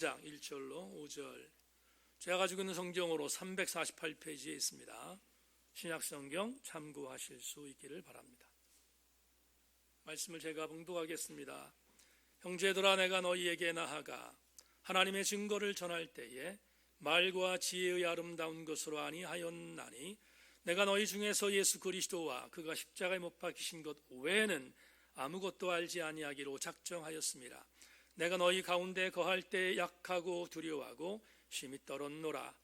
장 1절로 5절. 제가 가지고 있는 성경으로 348페이지에 있습니다. 신약성경 참고하실 수 있기를 바랍니다. 말씀을 제가 봉독하겠습니다. 형제들아, 내가 너희에게 나아가 하나님의 증거를 전할 때에 말과 지혜의 아름다운 것으로 아니하였나니, 내가 너희 중에서 예수 그리스도와 그가 십자가에 못 박히신 것 외에는 아무것도 알지 아니하기로 작정하였습니다. 내가 너희 가운데 거할 때 약하고 두려워하고 심히 떨었노라.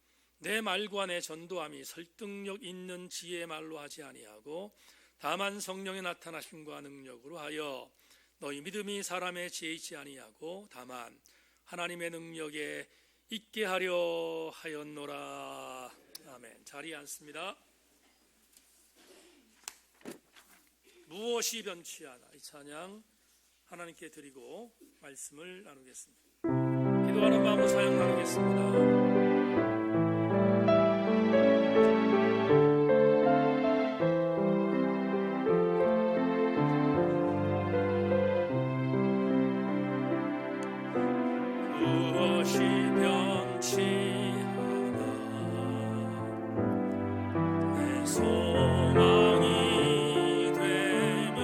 내 말과 내 전도함이 설득력 있는 지혜의 말로 하지 아니하고 다만 성령의 나타나심과 능력으로 하여, 너희 믿음이 사람의 지혜에 있지 아니하고 다만 하나님의 능력에 있게 하려 하였노라. 아멘. 자리에 앉습니다. 무엇이 변치 않아, 이 찬양 하나님께 드리고 말씀을 나누겠습니다. 기도하는 마음으로 사역 나누겠습니다. 무엇이 변치 않아, 내 소망이 되며,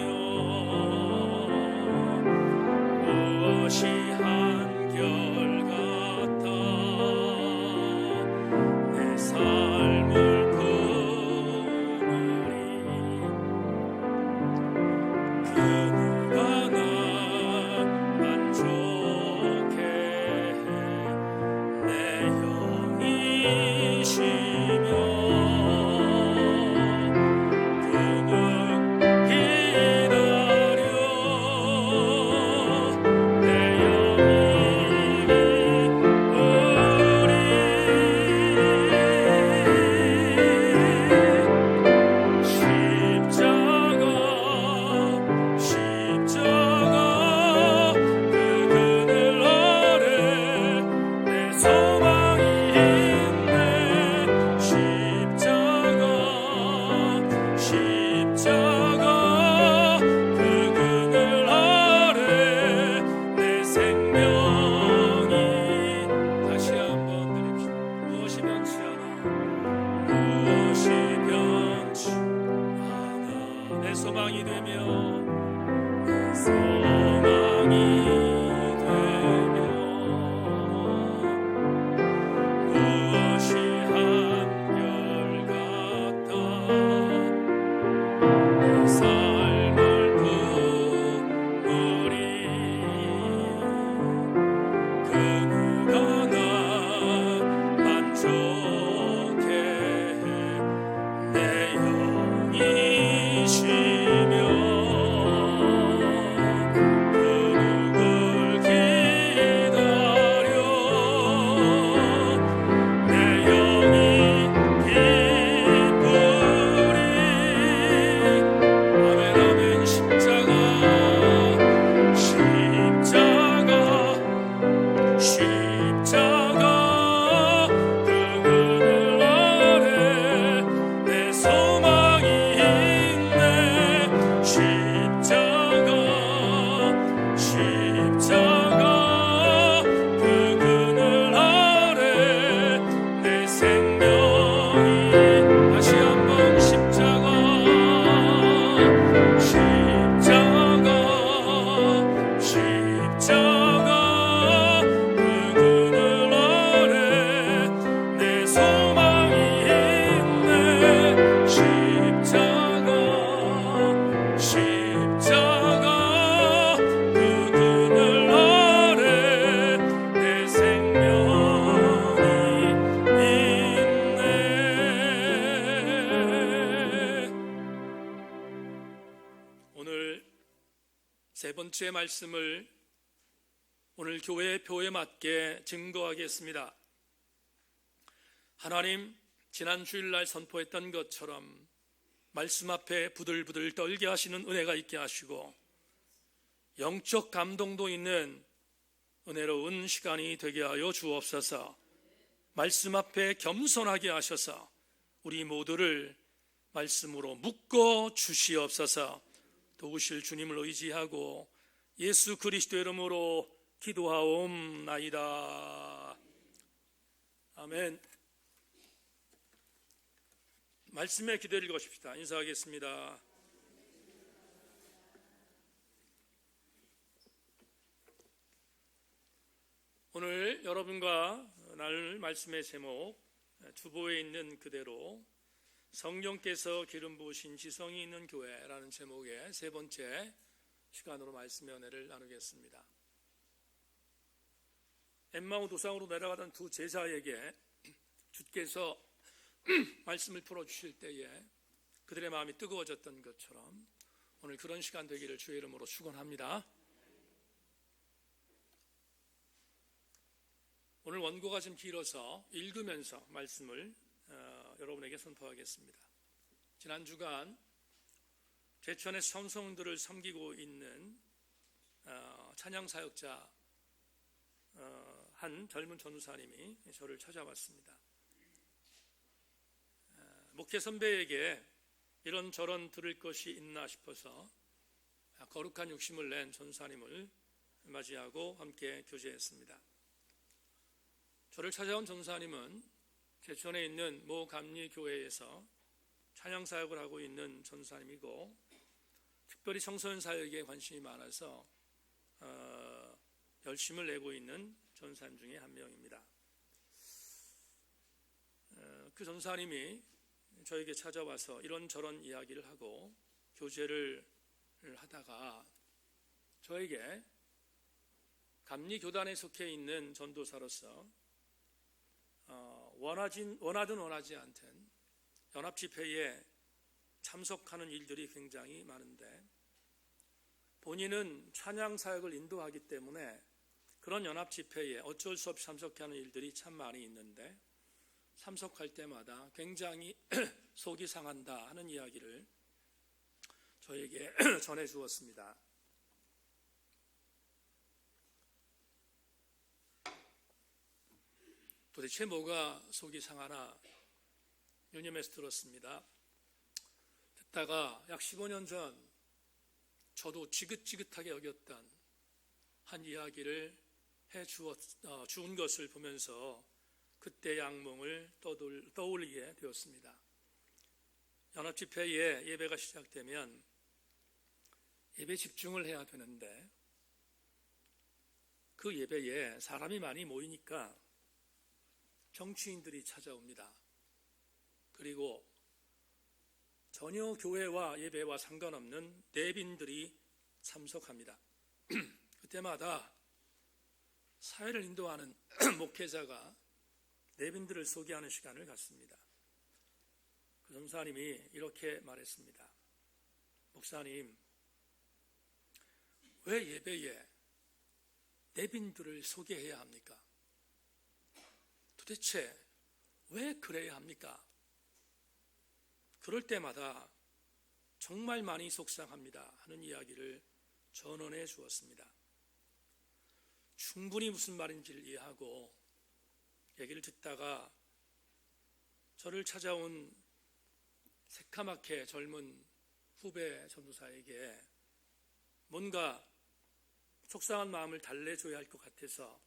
무엇이 한결같아 내 삶을 품으리. 그 누가 나 만족해 내 영이시며, 그 누가 기다려 내 영이 우리. 십자가 그 그늘 아래 내 소망이 있네. 십자가 그 그늘 아래 내 생명이. 다시 한번 드립시다. 무엇이 변치 않아, 무엇이 변치 않아 내 소망이 되며, 내 소망이 되며, 무엇이 한결같아 내 삶을 품으리. 그 누가 나 만족해 내 영이시며, 그 누굴 기다려 내 영이 기쁘리. 아멘 아멘. 십자가 그 그늘 아래 내 소망이 있네. 십자가 그 그늘 아래 내 생명이. 다시 한번. 십자가 그 그늘 아래 내 소망이 있네. 십자가 그 그늘 아래 내 생명이 있네. 오늘 세 번째 말씀을 오늘 교회의 표에 맞게 증거하겠습니다. 하나님, 지난 주일날 선포했던 것처럼 말씀 앞에 부들부들 떨게 하시는 은혜가 있게 하시고, 영적 감동도 있는 은혜로운 시간이 되게 하여 주옵소서. 말씀 앞에 겸손하게 하셔서 우리 모두를 말씀으로 묶어 주시옵소서. 도우실 주님을 의지하고 예수 그리스도 이름으로 기도하옵나이다. 아멘. 말씀의 기도를 읽으십시다. 인사하겠습니다. 오늘 여러분과 나눌 말씀의 제목, 주보에 있는 그대로 성령께서 기름 부으신 지성이 있는 교회라는 제목의 세 번째 시간으로 말씀의 은혜를 나누겠습니다. 엠마오 도상으로 내려가던 두 제자에게 주께서 말씀을 풀어주실 때에 그들의 마음이 뜨거워졌던 것처럼 오늘 그런 시간 되기를 주의 이름으로 축원합니다. 오늘 원고가 좀 길어서 읽으면서 말씀을 여러분에게 선포하겠습니다. 지난 주간 제천의 성성들을 섬기고 있는 찬양사역자 한 젊은 전우사님이 저를 찾아왔습니다. 목회 선배에게 이런저런 들을 것이 있나 싶어서 거룩한 욕심을 낸 전우사님을 맞이하고 함께 교제했습니다. 저를 찾아온 전우사님은 제천에 있는 모 감리교회에서 찬양사역을 하고 있는 전우사님이고 특별히 청소년 사역에 관심이 많아서 열심을 내고 있는 전사님 중에 한 명입니다. 그 전사님이 저에게 찾아와서 이런저런 이야기를 하고 교제를 하다가 저에게 감리교단에 속해 있는 전도사로서 원하든 원하지 않든 연합집회에 참석하는 일들이 굉장히 많은데 본인은 찬양사역을 인도하기 때문에 그런 연합집회에 어쩔 수 없이 참석하는 일들이 참 많이 있는데 참석할 때마다 굉장히 속이 상한다 하는 이야기를 저에게 전해 주었습니다. 도대체 뭐가 속이 상하나 유념해서 들었습니다. 듣다가 약 15년 전 저도 지긋지긋하게 여겼던 한 이야기를 해 주은 것을 보면서 그때의 악몽을 떠올리게 되었습니다. 연합집회에 예배가 시작되면 예배 집중을 해야 되는데 그 예배에 사람이 많이 모이니까 정치인들이 찾아옵니다. 그리고 전혀 교회와 예배와 상관없는 내빈들이 참석합니다. 그때마다 사회를 인도하는 목회자가 내빈들을 소개하는 시간을 갖습니다. 그 전사님이 이렇게 말했습니다. 목사님, 왜 예배에 내빈들을 소개해야 합니까? 도대체 왜 그래야 합니까? 그럴 때마다 정말 많이 속상합니다 하는 이야기를 전언해 주었습니다. 충분히 무슨 말인지를 이해하고 얘기를 듣다가 저를 찾아온 새카맣게 젊은 후배 전도사에게 뭔가 속상한 마음을 달래줘야 할 것 같아서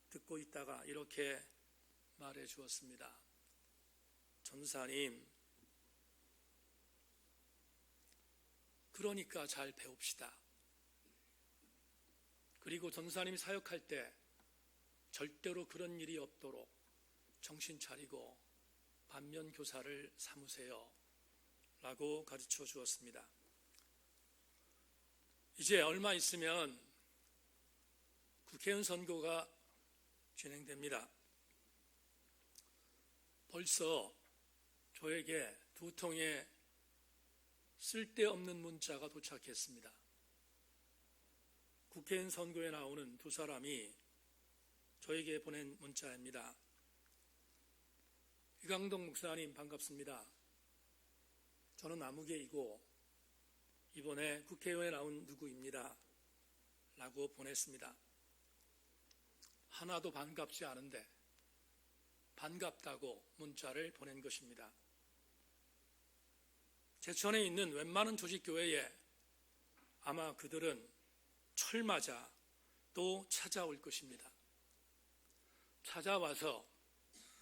듣고 있다가 이렇게 말해 주었습니다. 전도사님, 그러니까 잘 배웁시다. 그리고 전도사님이 사역할 때 절대로 그런 일이 없도록 정신 차리고 반면 교사를 삼으세요 라고 가르쳐 주었습니다. 이제 얼마 있으면 국회의원 선거가 진행됩니다. 벌써 저에게 2통의 쓸데없는 문자가 도착했습니다. 국회의원 선거에 나오는 두 사람이 저에게 보낸 문자입니다. 이강동 목사님 반갑습니다. 저는 아무개이고 이번에 국회의원에 나온 누구입니다. 라고 보냈습니다. 하나도 반갑지 않은데 반갑다고 문자를 보낸 것입니다. 제천에 있는 웬만한 조직교회에 아마 그들은 철 맞아 또 찾아올 것입니다. 찾아와서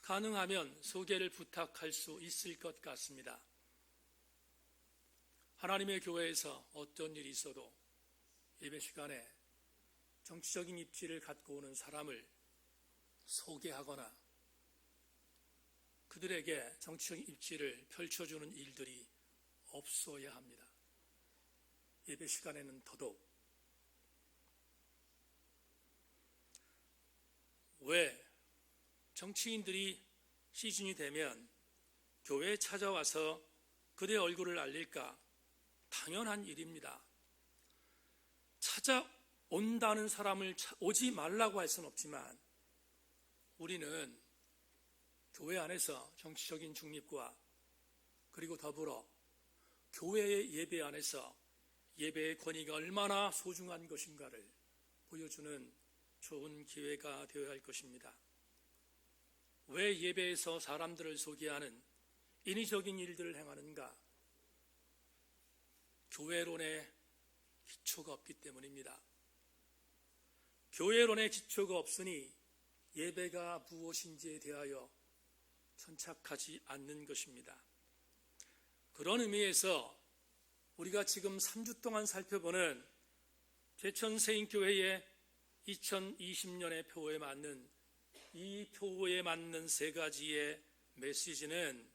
가능하면 소개를 부탁할 수 있을 것 같습니다. 하나님의 교회에서 어떤 일이 있어도 예배 시간에 정치적인 입지를 갖고 오는 사람을 소개하거나 그들에게 정치적인 입지를 펼쳐주는 일들이 없어야 합니다. 예배 시간에는 더더욱. 왜 정치인들이 시즌이 되면 교회에 찾아와서 그들의 얼굴을 알릴까? 당연한 일입니다. 찾아온다는 사람을 오지 말라고 할 수는 없지만 우리는 교회 안에서 정치적인 중립과 그리고 더불어 교회의 예배 안에서 예배의 권위가 얼마나 소중한 것인가를 보여주는 좋은 기회가 되어야 할 것입니다. 왜 예배에서 사람들을 소개하는 인위적인 일들을 행하는가? 교회론의 기초가 없기 때문입니다. 교회론의 기초가 없으니 예배가 무엇인지에 대하여 천착하지 않는 것입니다. 그런 의미에서 우리가 지금 3주 동안 살펴보는 제천세인교회의 2020년의 표어에 맞는 이 표어에 맞는 세 가지의 메시지는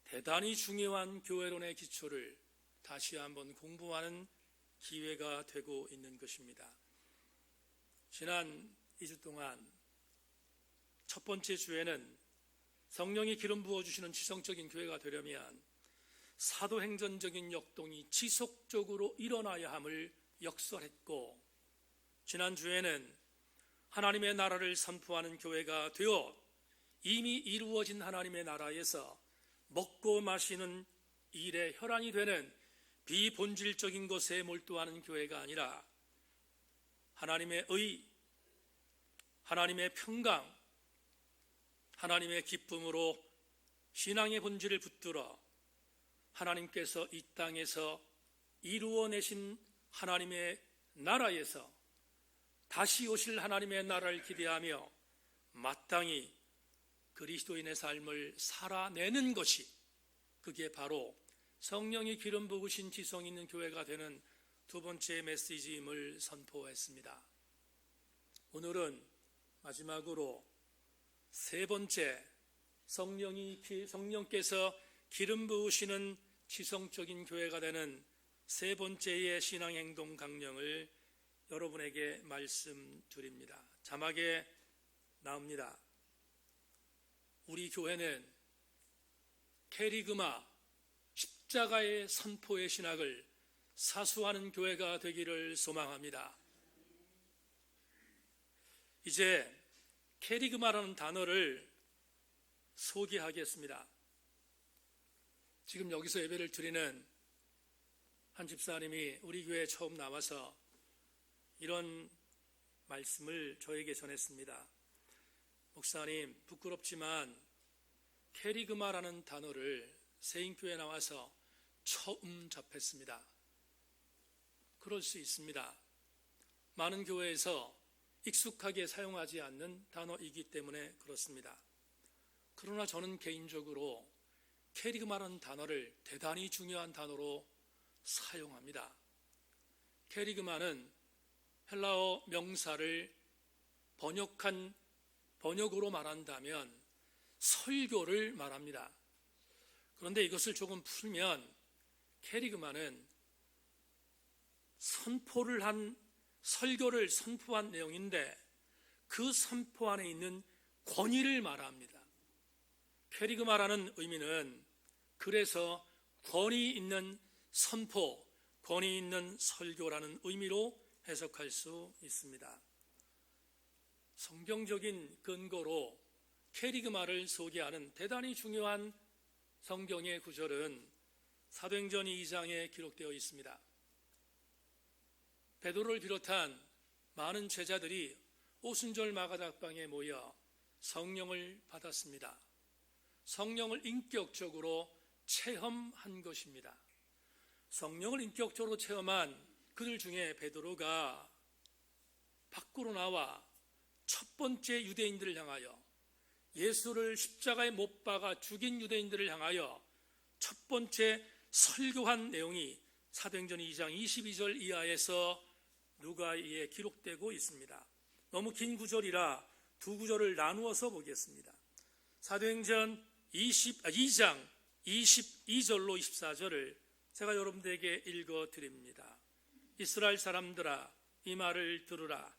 대단히 중요한 교회론의 기초를 다시 한번 공부하는 기회가 되고 있는 것입니다. 지난 2주 동안 첫 번째 주에는 성령이 기름 부어주시는 지성적인 교회가 되려면 사도행전적인 역동이 지속적으로 일어나야 함을 역설했고, 지난주에는 하나님의 나라를 선포하는 교회가 되어 이미 이루어진 하나님의 나라에서 먹고 마시는 일에 혈안이 되는 비본질적인 것에 몰두하는 교회가 아니라 하나님의 의, 하나님의 평강, 하나님의 기쁨으로 신앙의 본질을 붙들어 하나님께서 이 땅에서 이루어내신 하나님의 나라에서 다시 오실 하나님의 나라를 기대하며 마땅히 그리스도인의 삶을 살아내는 것이, 그게 바로 성령이 기름 부으신 지성 있는 교회가 되는 두 번째 메시지임을 선포했습니다. 오늘은 마지막으로 세 번째, 성령께서 기름 부으시는 지성적인 교회가 되는 세 번째의 신앙행동 강령을 여러분에게 말씀드립니다. 자막에 나옵니다. 우리 교회는 캐리그마, 십자가의 선포의 신학을 사수하는 교회가 되기를 소망합니다. 이제 캐리그마라는 단어를 소개하겠습니다. 지금 여기서 예배를 드리는 한 집사님이 우리 교회에 처음 나와서 이런 말씀을 저에게 전했습니다. 목사님, 부끄럽지만 캐리그마라는 단어를 세인교회에 나와서 처음 접했습니다. 그럴 수 있습니다. 많은 교회에서 익숙하게 사용하지 않는 단어이기 때문에 그렇습니다. 그러나 저는 개인적으로 캐리그마라는 단어를 대단히 중요한 단어로 사용합니다. 캐리그마는 헬라어 명사를 번역으로 말한다면 설교를 말합니다. 그런데 이것을 조금 풀면 캐리그마는 설교를 선포한 내용인데 그 선포 안에 있는 권위를 말합니다. 캐리그마라는 의미는 그래서 권위 있는 선포, 권위 있는 설교라는 의미로 해석할 수 있습니다. 성경적인 근거로 캐리그마를 소개하는 대단히 중요한 성경의 구절은 사도행전 2장에 기록되어 있습니다. 베드로를 비롯한 많은 제자들이 오순절 마가닥방에 모여 성령을 받았습니다. 성령을 인격적으로 체험한 것입니다. 성령을 인격적으로 체험한 그들 중에 베드로가 밖으로 나와 첫 번째 유대인들을 향하여, 예수를 십자가에 못 박아 죽인 유대인들을 향하여 첫 번째 설교한 내용이 사도행전 2장 22절 이하에서 누가에 기록되고 있습니다. 너무 긴 구절이라 두 구절을 나누어서 보겠습니다. 사도행전 2장 22절로 24절을 제가 여러분들에게 읽어드립니다. 이스라엘 사람들아, 이 말을 들으라.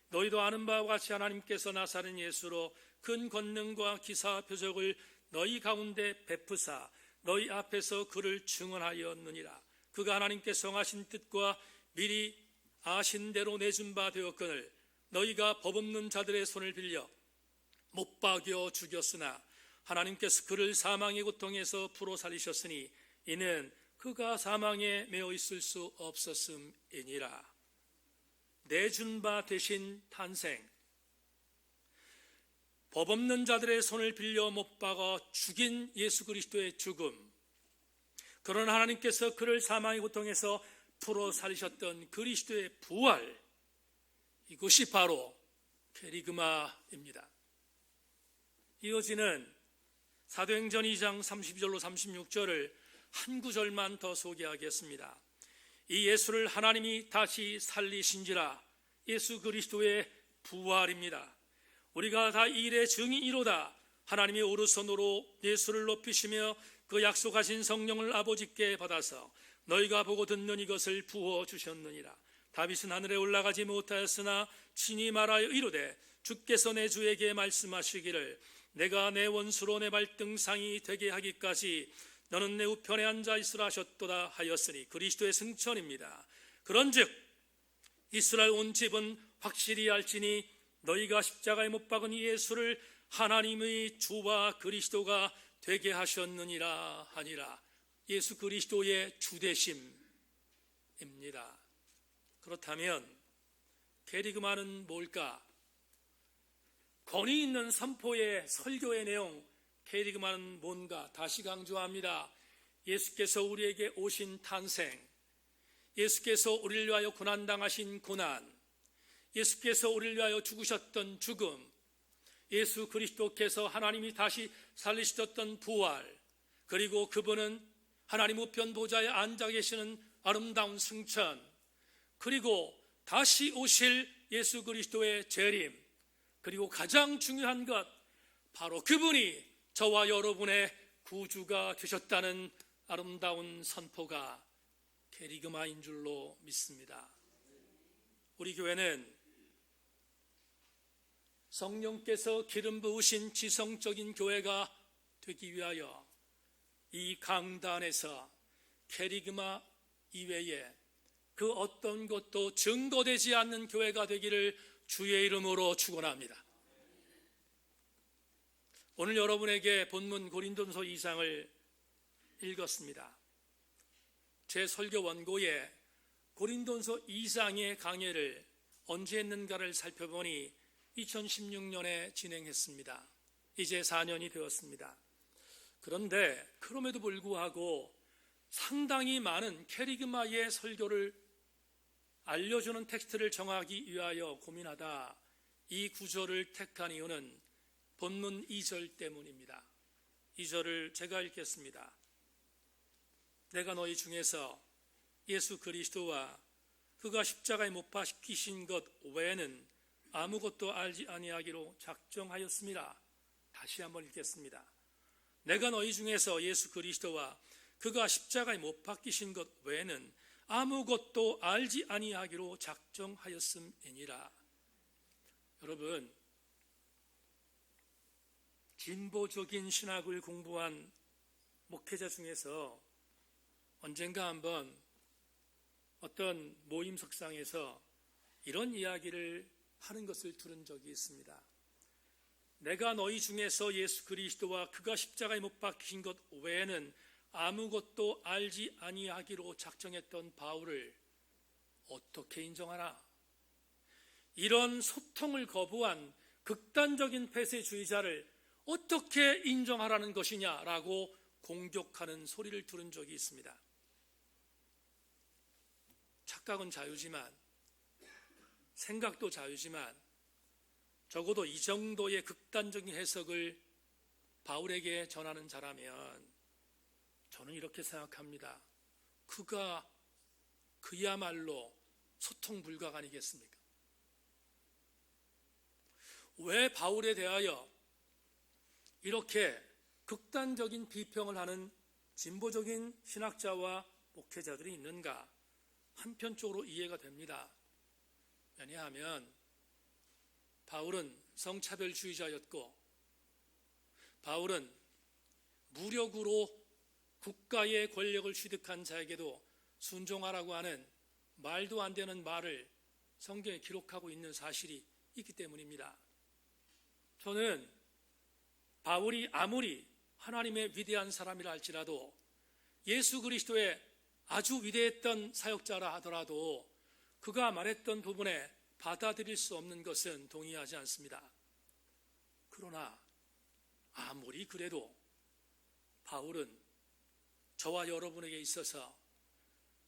너희도 아는 바와 같이 하나님께서 나사렛 예수로 큰 권능과 기사 표적을 너희 가운데 베푸사 너희 앞에서 그를 증언하였느니라. 그가 하나님께서 정하신 뜻과 미리 아신 대로 내준 바 되었거늘 너희가 법 없는 자들의 손을 빌려 못 박여 죽였으나 하나님께서 그를 사망의 고통에서 풀어 살리셨으니 이는 그가 사망에 매어 있을 수 없었음이니라. 내준 바 대신 탄생, 법 없는 자들의 손을 빌려 못 박아 죽인 예수 그리스도의 죽음, 그러나 하나님께서 그를 사망의 고통에서 풀어 살리셨던 그리스도의 부활, 이것이 바로 케리그마입니다. 이어지는 사도행전 2장 32절로 36절을 한 구절만 더 소개하겠습니다. 이 예수를 하나님이 다시 살리신지라. 예수 그리스도의 부활입니다. 우리가 다 이 일의 증인이로다. 하나님이 오른손으로 예수를 높이시며 그 약속하신 성령을 아버지께 받아서 너희가 보고 듣는 이것을 부어주셨느니라. 다윗은 하늘에 올라가지 못하였으나 친히 말하여 이르되 주께서 내 주에게 말씀하시기를 내가 내 원수로 내 발등상이 되게 하기까지 너는 내 우편에 앉아 있으라 하셨도다 하였으니 그리스도의 승천입니다. 그런즉 이스라엘 온 집은 확실히 알지니 너희가 십자가에 못 박은 이 예수를 하나님의 주와 그리스도가 되게 하셨느니라 하니라. 예수 그리스도의 주되심입니다. 그렇다면 케리그마는 뭘까? 권위 있는 선포의 설교의 내용, 케리그마는 뭔가? 다시 강조합니다. 예수께서 우리에게 오신 탄생, 예수께서 우리를 위하여 고난당하신 고난, 예수께서 우리를 위하여 죽으셨던 죽음, 예수 그리스도께서 하나님이 다시 살리셨던 부활, 그리고 그분은 하나님 우편 보좌에 앉아 계시는 아름다운 승천, 그리고 다시 오실 예수 그리스도의 재림, 그리고 가장 중요한 것, 바로 그분이 저와 여러분의 구주가 되셨다는 아름다운 선포가 케리그마인 줄로 믿습니다. 우리 교회는 성령께서 기름 부으신 지성적인 교회가 되기 위하여 이 강단에서 케리그마 이외에 그 어떤 것도 증거되지 않는 교회가 되기를 주의 이름으로 축원합니다. 오늘 여러분에게 본문 고린도전서 2장을 읽었습니다. 제 설교 원고에 고린도전서 2장의 강해를 언제 했는가를 살펴보니 2016년에 진행했습니다. 이제 4년이 되었습니다. 그런데 그럼에도 불구하고 상당히 많은 케리그마의 설교를 알려주는 텍스트를 정하기 위하여 고민하다 이 구절을 택한 이유는 본문 2절 때문입니다. 2절을 제가 읽겠습니다. 내가 너희 중에서 예수 그리스도와 그가 십자가에 못 박히신 것 외에는 아무것도 알지 아니하기로 작정하였습니다. 다시 한번 읽겠습니다. 내가 너희 중에서 예수 그리스도와 그가 십자가에 못 박히신 것 외에는 아무것도 알지 아니하기로 작정하였음이니라. 여러분, 진보적인 신학을 공부한 목회자 중에서 언젠가 한번 어떤 모임 석상에서 이런 이야기를 하는 것을 들은 적이 있습니다. 내가 너희 중에서 예수 그리스도와 그가 십자가에 못 박히신 것 외에는 아무것도 알지 아니하기로 작정했던 바울을 어떻게 인정하나? 이런 소통을 거부한 극단적인 폐쇄주의자를 어떻게 인정하라는 것이냐라고 공격하는 소리를 들은 적이 있습니다. 착각은 자유지만 생각도 자유지만 적어도 이 정도의 극단적인 해석을 바울에게 전하는 자라면 저는 이렇게 생각합니다. 그야말로 소통 불가가 아니겠습니까? 왜 바울에 대하여 이렇게 극단적인 비평을 하는 진보적인 신학자와 목회자들이 있는가? 한편적으로 이해가 됩니다. 왜냐하면 바울은 성차별주의자였고 바울은 무력으로 국가의 권력을 취득한 자에게도 순종하라고 하는 말도 안 되는 말을 성경에 기록하고 있는 사실이 있기 때문입니다. 저는 바울이 아무리 하나님의 위대한 사람이라 할지라도 예수 그리스도의 아주 위대했던 사역자라 하더라도 그가 말했던 부분에 받아들일 수 없는 것은 동의하지 않습니다. 그러나 아무리 그래도 바울은 저와 여러분에게 있어서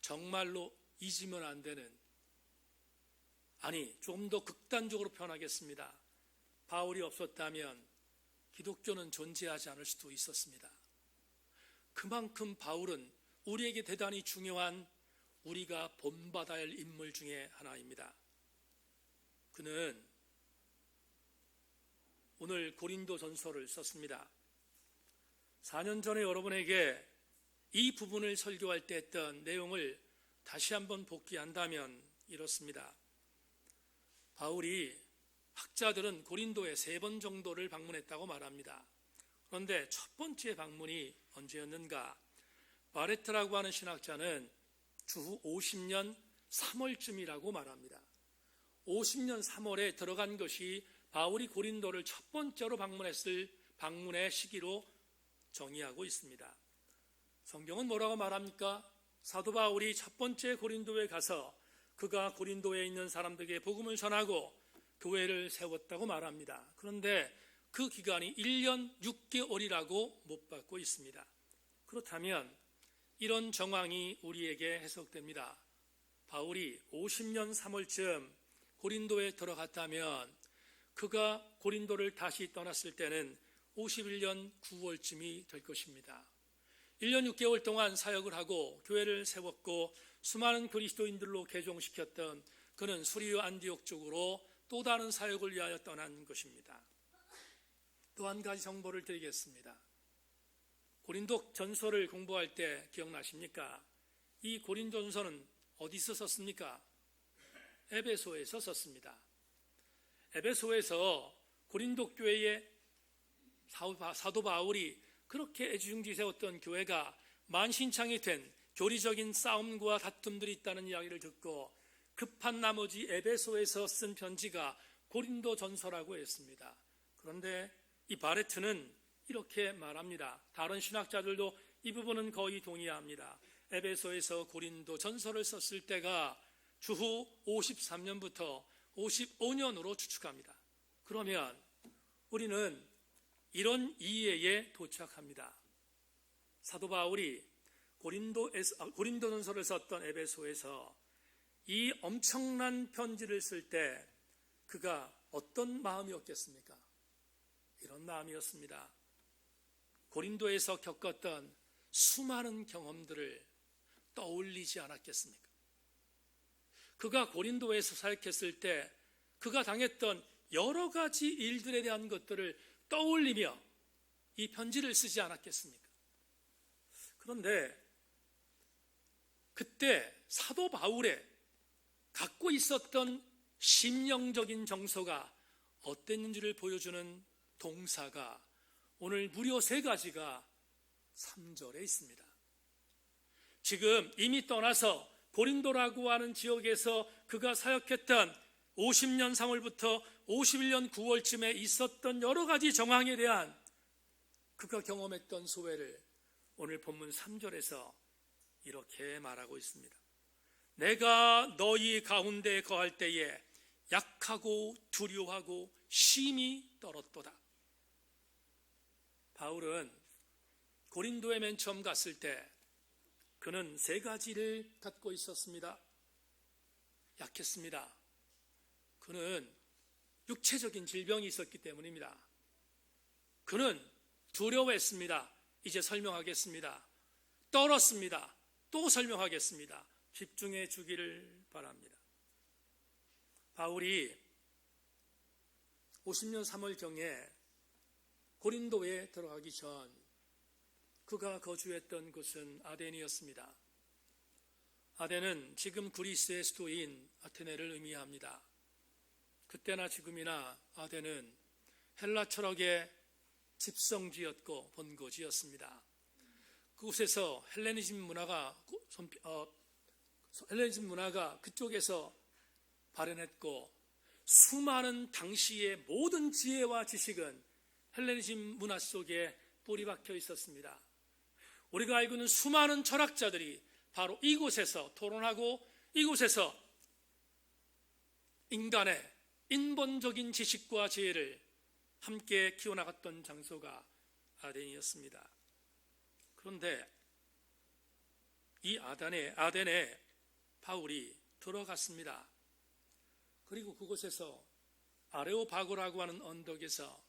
정말로 잊으면 안 되는, 아니 좀 더 극단적으로 표현하겠습니다. 바울이 없었다면 기독교는 존재하지 않을 수도 있었습니다. 그만큼 바울은 우리에게 대단히 중요한, 우리가 본받아야 할 인물 중에 하나입니다. 그는 오늘 고린도 전서를 썼습니다. 4년 전에 여러분에게 이 부분을 설교할 때 했던 내용을 다시 한번 복기한다면 이렇습니다. 바울이 학자들은 고린도에 3번 정도를 방문했다고 말합니다. 그런데 첫 번째 방문이 언제였는가? 바레트라고 하는 신학자는 주후 50년 3월쯤이라고 말합니다. 50년 3월에 들어간 것이 바울이 고린도를 첫 번째로 방문했을 방문의 시기로 정의하고 있습니다. 성경은 뭐라고 말합니까? 사도 바울이 첫 번째 고린도에 가서 그가 고린도에 있는 사람들에게 복음을 전하고 교회를 세웠다고 말합니다. 그런데 그 기간이 1년 6개월이라고 못 받고 있습니다. 그렇다면 이런 정황이 우리에게 해석됩니다. 바울이 50년 3월쯤 고린도에 들어갔다면 그가 고린도를 다시 떠났을 때는 51년 9월쯤이 될 것입니다. 1년 6개월 동안 사역을 하고 교회를 세웠고 수많은 그리스도인들로 개종시켰던 그는 수리오 안디옥 쪽으로 또 다른 사역을 위하여 떠난 것입니다. 또 한 가지 정보를 드리겠습니다. 고린도 전서를 공부할 때 기억나십니까? 이 고린도 전서는 어디서 썼습니까? 에베소에서 썼습니다. 에베소에서 고린도 교회의 사도 바울이 그렇게 애지중지 세웠던 교회가 만신창이 된 교리적인 싸움과 다툼들이 있다는 이야기를 듣고 급한 나머지 에베소에서 쓴 편지가 고린도 전서라고 했습니다. 그런데 이 바레트는 이렇게 말합니다. 다른 신학자들도 이 부분은 거의 동의합니다. 에베소에서 고린도 전서를 썼을 때가 주후 53년부터 55년으로 추측합니다. 그러면 우리는 이런 이해에 도착합니다. 사도 바울이 고린도전서를 썼던 에베소에서 이 엄청난 편지를 쓸 때 그가 어떤 마음이었겠습니까? 이런 마음이었습니다. 고린도에서 겪었던 수많은 경험들을 떠올리지 않았겠습니까? 그가 고린도에서 사역했을 때 그가 당했던 여러 가지 일들에 대한 것들을 떠올리며 이 편지를 쓰지 않았겠습니까? 그런데 그때 사도 바울의 갖고 있었던 심령적인 정서가 어땠는지를 보여주는 동사가 오늘 무려 3가지가 3절에 있습니다. 지금 이미 떠나서 고린도라고 하는 지역에서 그가 사역했던 50년 3월부터 51년 9월쯤에 있었던 여러 가지 정황에 대한 그가 경험했던 소회를 오늘 본문 3절에서 이렇게 말하고 있습니다. 내가 너희 가운데 거할 때에 약하고 두려워하고 심히 떨었도다. 바울은 고린도에 맨 처음 갔을 때 그는 3가지를 갖고 있었습니다. 약했습니다. 그는 육체적인 질병이 있었기 때문입니다. 그는 두려워했습니다. 이제 설명하겠습니다. 떨었습니다. 또 설명하겠습니다. 집중해 주기를 바랍니다. 바울이 50년 3월경에 고린도에 들어가기 전 그가 거주했던 곳은 아덴이었습니다. 아덴은 지금 그리스의 수도인 아테네를 의미합니다. 그때나 지금이나 아덴은 헬라 철학의 집성지였고 본거지였습니다. 그곳에서 헬레니즘 문화가 그쪽에서 발현했고, 수많은 당시의 모든 지혜와 지식은 헬레니즘 문화 속에 뿌리 박혀 있었습니다. 우리가 알고 있는 수많은 철학자들이 바로 이곳에서 토론하고 이곳에서 인간의 인본적인 지식과 지혜를 함께 키워나갔던 장소가 아덴이었습니다. 그런데 이 아덴에 바울이 들어갔습니다. 그리고 그곳에서 아레오바고라고 하는 언덕에서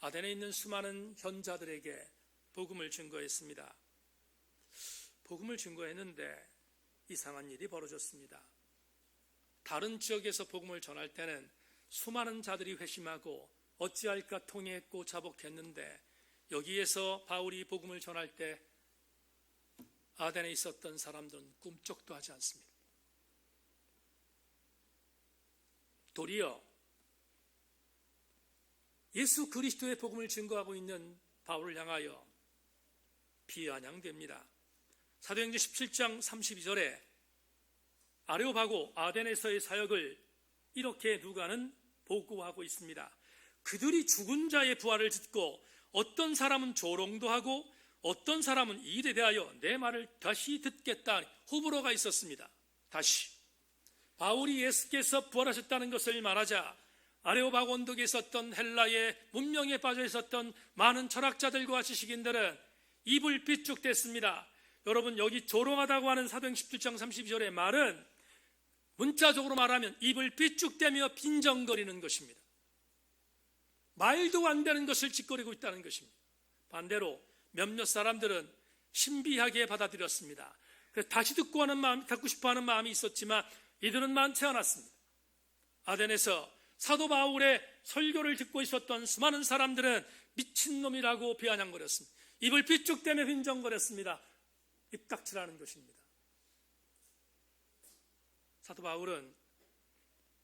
아덴에 있는 수많은 현자들에게 복음을 증거했습니다. 복음을 증거했는데 이상한 일이 벌어졌습니다. 다른 지역에서 복음을 전할 때는 수많은 자들이 회심하고 어찌할까 통회했고 자복했는데, 여기에서 바울이 복음을 전할 때 아덴에 있었던 사람들은 꿈쩍도 하지 않습니다. 도리어 예수 그리스도의 복음을 증거하고 있는 바울을 향하여 비아냥됩니다. 사도행전 17장 32절에 아레오바고 아덴에서의 사역을 이렇게 누가는 보고하고 있습니다. 그들이 죽은 자의 부활을 듣고 어떤 사람은 조롱도 하고 어떤 사람은 이에 대하여 내 말을 다시 듣겠다 호불호가 있었습니다. 다시 바울이 예수께서 부활하셨다는 것을 말하자 아레오바고 언덕에 있었던 헬라의 문명에 빠져 있었던 많은 철학자들과 지식인들은 입을 삐죽댔습니다. 여러분, 여기 조롱하다고 하는 사도행 17장 32절의 말은 문자적으로 말하면 입을 삐죽대며 빈정거리는 것입니다. 말도 안 되는 것을 짓거리고 있다는 것입니다. 반대로 몇몇 사람들은 신비하게 받아들였습니다. 그래서 다시 듣고 싶어하는 마음이 있었지만 이들은 많지 않았습니다. 아덴에서 사도 바울의 설교를 듣고 있었던 수많은 사람들은 미친놈이라고 비아냥거렸습니다. 입을 삐죽대며 빈정거렸습니다. 입닥치라는 것입니다. 사도 바울은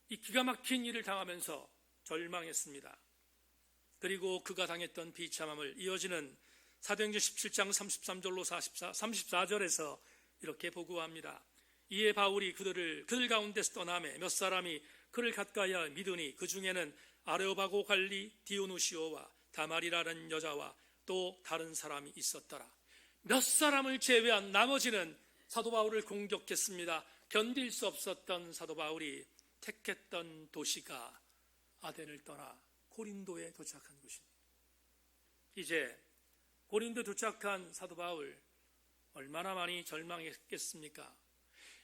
이 기가 막힌 일을 당하면서 절망했습니다. 그리고 그가 당했던 비참함을 이어지는 사도행전 17장 33절로 34절에서 이렇게 보고합니다. 이에 바울이 그들 가운데서 떠나매 몇 사람이 그를 가까이 믿으니 그 중에는 아레오바고 관리 디오누시오와 다말이라는 여자와 또 다른 사람이 있었더라. 몇 사람을 제외한 나머지는 사도 바울을 공격했습니다. 견딜 수 없었던 사도 바울이 택했던 도시가 아덴을 떠나 고린도에 도착한 것입니다. 이제 고린도 도착한 사도 바울, 얼마나 많이 절망했겠습니까?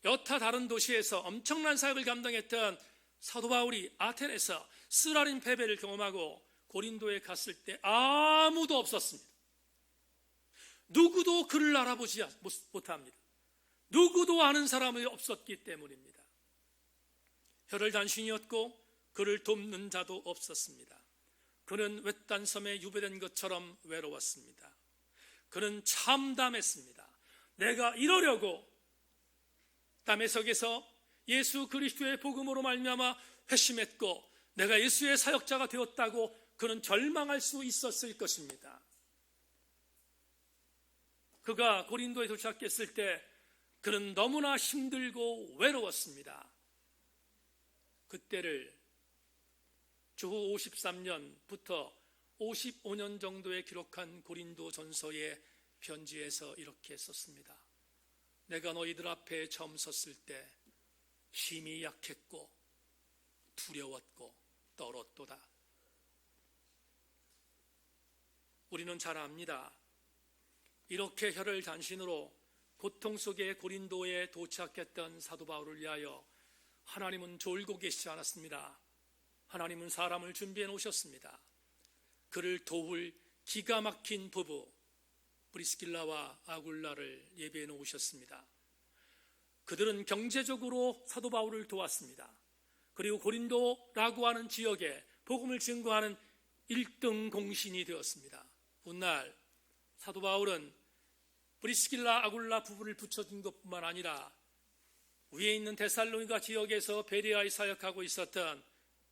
여타 다른 도시에서 엄청난 사역을 감당했던 사도 바울이 아텐에서 쓰라린 패배를 경험하고 고린도에 갔을 때 아무도 없었습니다. 누구도 그를 알아보지 못합니다. 누구도 아는 사람이 없었기 때문입니다. 혈혈단신이었고 그를 돕는 자도 없었습니다. 그는 외딴 섬에 유배된 것처럼 외로웠습니다. 그는 참담했습니다. 내가 이러려고 다메섹에서 예수 그리스도의 복음으로 말미암아 회심했고 내가 예수의 사역자가 되었다고 그는 절망할 수 있었을 것입니다. 그가 고린도에 도착했을 때 그는 너무나 힘들고 외로웠습니다. 그때를 주후 53년부터 55년 정도에 기록한 고린도 전서의 편지에서 이렇게 썼습니다. 내가 너희들 앞에 처음 섰을 때 힘이 약했고 두려웠고 떨었도다. 우리는 잘 압니다. 이렇게 혈혈단신으로 고통 속에 고린도에 도착했던 사도 바울을 위하여 하나님은 졸고 계시지 않았습니다. 하나님은 사람을 준비해 놓으셨습니다. 그를 도울 기가 막힌 부부 브리스길라와 아굴라를 예비해 놓으셨습니다. 그들은 경제적으로 사도 바울을 도왔습니다. 그리고 고린도라고 하는 지역에 복음을 증거하는 1등 공신이 되었습니다. 훗날 사도 바울은 브리스길라 아굴라 부부를 붙여준 것뿐만 아니라 위에 있는 데살로니가 지역에서 베레아에 사역하고 있었던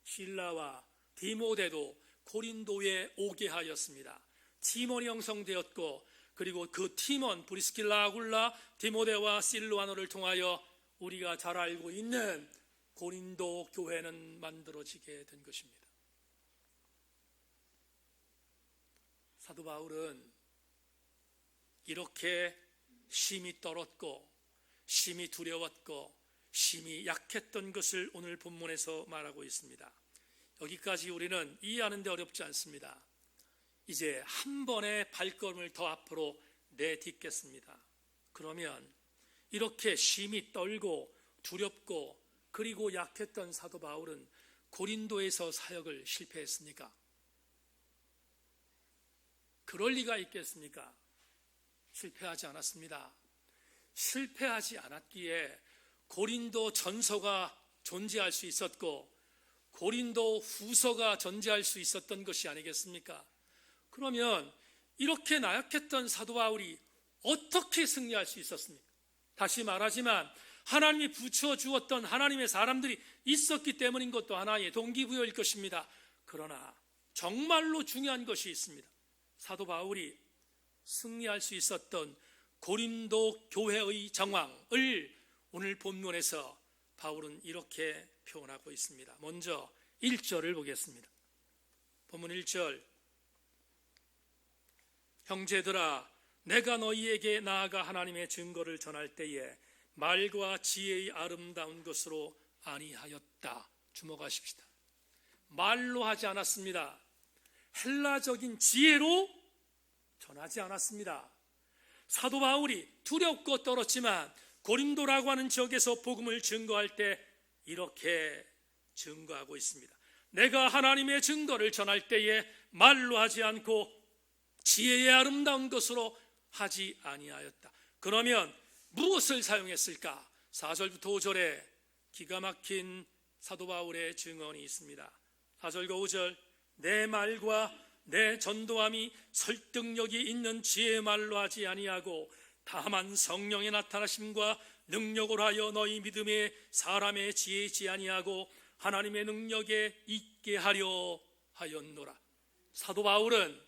실라와 디모데도 고린도에 오게 하였습니다. 팀원이 형성되었고, 그리고 그 팀원 브리스길라 아굴라 디모데와 실루아노를 통하여 우리가 잘 알고 있는 고린도 교회는 만들어지게 된 것입니다. 사도 바울은 이렇게 심히 떨었고 심히 두려웠고 심히 약했던 것을 오늘 본문에서 말하고 있습니다. 여기까지 우리는 이해하는 데 어렵지 않습니다. 이제 한 번의 발걸음을 더 앞으로 내딛겠습니다. 그러면 이렇게 심히 떨고 두렵고 그리고 약했던 사도 바울은 고린도에서 사역을 실패했습니까? 그럴 리가 있겠습니까? 실패하지 않았습니다. 실패하지 않았기에 고린도 전서가 존재할 수 있었고 고린도 후서가 존재할 수 있었던 것이 아니겠습니까? 그러면 이렇게 나약했던 사도 바울이 어떻게 승리할 수 있었습니까? 다시 말하지만 하나님이 붙여주었던 하나님의 사람들이 있었기 때문인 것도 하나의 동기부여일 것입니다. 그러나 정말로 중요한 것이 있습니다. 사도 바울이 승리할 수 있었던 고린도 교회의 정황을 오늘 본문에서 바울은 이렇게 표현하고 있습니다. 먼저 1절을 보겠습니다. 본문 1절, 형제들아 내가 너희에게 나아가 하나님의 증거를 전할 때에 말과 지혜의 아름다운 것으로 아니하였다. 주목하십시다. 말로 하지 않았습니다. 헬라적인 지혜로 전하지 않았습니다. 사도 바울이 두렵고 떨었지만 고린도라고 하는 지역에서 복음을 증거할 때 이렇게 증거하고 있습니다. 내가 하나님의 증거를 전할 때에 말로 하지 않고 지혜의 아름다운 것으로 하지 아니하였다. 그러면 무엇을 사용했을까? 4절부터 5절에 기가 막힌 사도 바울의 증언이 있습니다. 4절과 5절, 내 말과 내 전도함이 설득력이 있는 지혜의 말로 하지 아니하고 다만 성령의 나타나심과 능력을 하여 너희 믿음에 사람의 지혜이지 아니하고 하나님의 능력에 있게 하려 하였노라. 사도 바울은